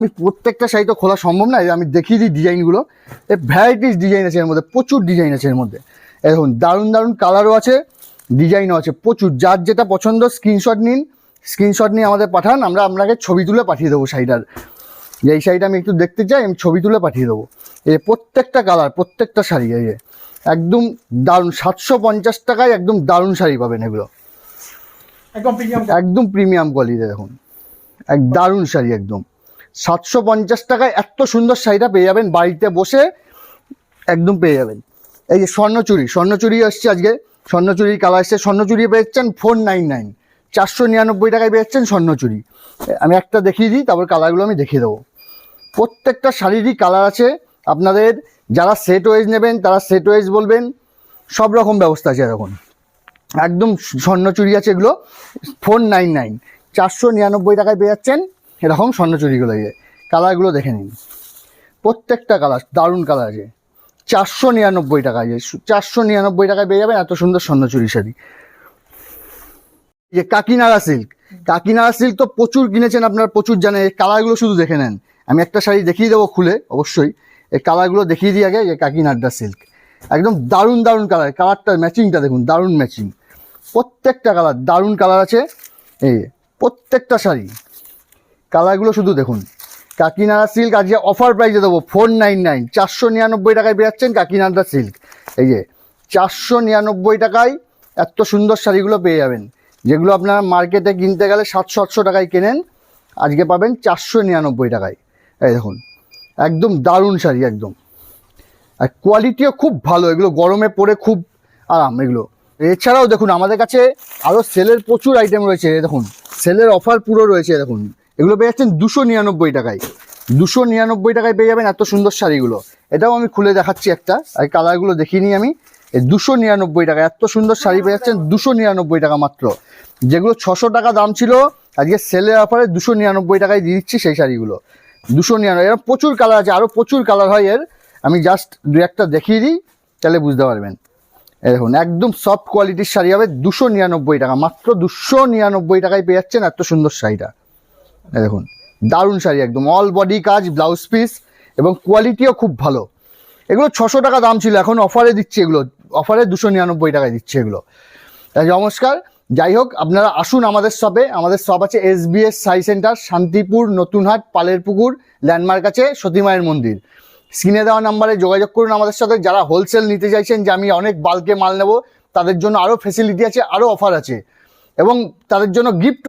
আমি প্রত্যেকটা শাড়ি তো খোলা সম্ভব না, আমি দেখিয়ে দিই ডিজাইনগুলো। ভ্যারাইটিস ডিজাইন আছে এর মধ্যে, প্রচুর ডিজাইন আছে এর মধ্যে। দেখুন দারুণ দারুণ কালারও আছে, ডিজাইনও আছে প্রচুর। যার যেটা পছন্দ স্ক্রিনশট নিন, স্ক্রিনশট নিয়ে আমাদের পাঠান, আমরা আপনাকে ছবি তুলে পাঠিয়ে দেবো শাড়িটার। যে এই শাড়িটা আমি একটু দেখতে চাই, আমি ছবি তুলে পাঠিয়ে দেবো। এই প্রত্যেকটা কালার, প্রত্যেকটা শাড়ি এই যে একদম দারুণ। 750 টাকায় একদম দারুণ শাড়ি পাবেন এগুলো, একদম প্রিমিয়াম কোয়ালিটি। দেখুন এক দারুণ শাড়ি, একদম 750 টাকায় এত সুন্দর শাড়িটা পেয়ে যাবেন বাড়িতে বসে, একদম পেয়ে যাবেন। এই যে স্বর্ণচুরি, স্বর্ণচুরি আসছে আজকে, স্বর্ণচুরির কালার আসছে। স্বর্ণচুরি পেয়েছেন 499, 499 টাকায় পেয়েছেন স্বর্ণচুরি। আমি একটা দেখিয়ে দিই, তারপর কালারগুলো আমি দেখিয়ে দেবো। প্রত্যেকটা শাড়িরই কালার আছে। আপনাদের যারা সেট ওয়াইজ নেবেন তারা সেট ওয়াইজ বলবেন, সব রকম ব্যবস্থা আছে। এরকম একদম স্বর্ণচুরি আছে এগুলো 499, 499 টাকায় পেয়ে যাচ্ছেন এরকম স্বর্ণচুরিগুলো। এই কালারগুলো দেখে নিন, প্রত্যেকটা কালার দারুণ কালার আছে। 499 টাকায়, 499 টাকায় পেয়ে যাবেন এত সুন্দর স্বর্ণচুরি শাড়ি। যে কাকিনাড়া সিল্ক, কাকিনাড়া সিল্ক তো প্রচুর কিনেছেন আপনারা, প্রচুর জানেন। এই কালারগুলো শুধু দেখে নেন, আমি একটা শাড়ি দেখিয়ে দেবো খুলে অবশ্যই। এই কালারগুলো দেখিয়ে দিই আগে। যে কাকিনাড়া সিল্ক একদম দারুণ দারুণ কালার, কালারটা ম্যাচিংটা দেখুন, দারুণ ম্যাচিং। প্রত্যেকটা কালার দারুণ কালার আছে। এই প্রত্যেকটা শাড়ি কালারগুলো শুধু দেখুন। কাকিনাড়া সিল্ক আজকে অফার প্রাইসে দেবো 499, 499 টাকায় পেয়ে যাচ্ছেন কাকিনাড়া সিল্ক। এই যে 499 টাকায় এত সুন্দর শাড়িগুলো পেয়ে যাবেন, যেগুলো আপনারা মার্কেটে কিনতে গেলে 700-800 টাকায় কেনেন, আজকে পাবেন 499 টাকায়। এই দেখুন একদম দারুণ শাড়ি একদম, আর কোয়ালিটিও খুব ভালো। এগুলো গরমে পরে খুব আরাম এগুলো। এছাড়াও দেখুন আমাদের কাছে আরও সেলের প্রচুর আইটেম রয়েছে। দেখুন সেলের অফার পুরো রয়েছে। দেখুন এগুলো পেয়ে যাচ্ছেন 299 টাকায়, 299 টাকায় পেয়ে যাবেন এত সুন্দর শাড়িগুলো। এটাও আমি খুলে দেখাচ্ছি একটা, আর কালারগুলো দেখিয়ে নিই আমি। এই 299 টাকা এত সুন্দর শাড়ি পেয়ে যাচ্ছেন 299 টাকা মাত্র। যেগুলো 600 টাকা দাম ছিল, আজকে সেলের অফারে 299 টাকায় দিয়ে দিচ্ছি সেই শাড়িগুলো। 299, এর প্রচুর কালার আছে, আরও প্রচুর কালার হয় এর। আমি জাস্ট দু একটা দেখিয়ে দিই, তাহলে বুঝতে পারবেন। এই দেখুন একদম সফট কোয়ালিটির শাড়ি হবে 299 টাকা মাত্র। 299 টাকায় পেয়ে যাচ্ছেন এত সুন্দর শাড়িটা। এই দেখুন দারুণ শাড়ি, একদম অল বডি কাজ, ব্লাউজ পিস, এবং কোয়ালিটিও খুব ভালো। এগুলো 600 টাকা দাম ছিল, এখন অফারে দিচ্ছে এগুলো, অফারে 299 টাকায় দিচ্ছে এগুলো। নমস্কার, যাই হোক আপনারা আসুন আমাদের শপে। আমাদের শপ আছে SBS শাড়ি সেন্টার, শান্তিপুর, নতুনহাট, পালের পুকুর ল্যান্ডমার্ক আছে সতীমায়ের মন্দির। স্ক্রিনে দেওয়া নাম্বারে যোগাযোগ করুন আমাদের সাথে। যারা হোলসেল নিতে চাইছেন, যে আমি অনেক বাল্কে মাল নেব, তাদের জন্য আরও ফেসিলিটি আছে, আরও অফার আছে, এবং তাদের জন্য গিফট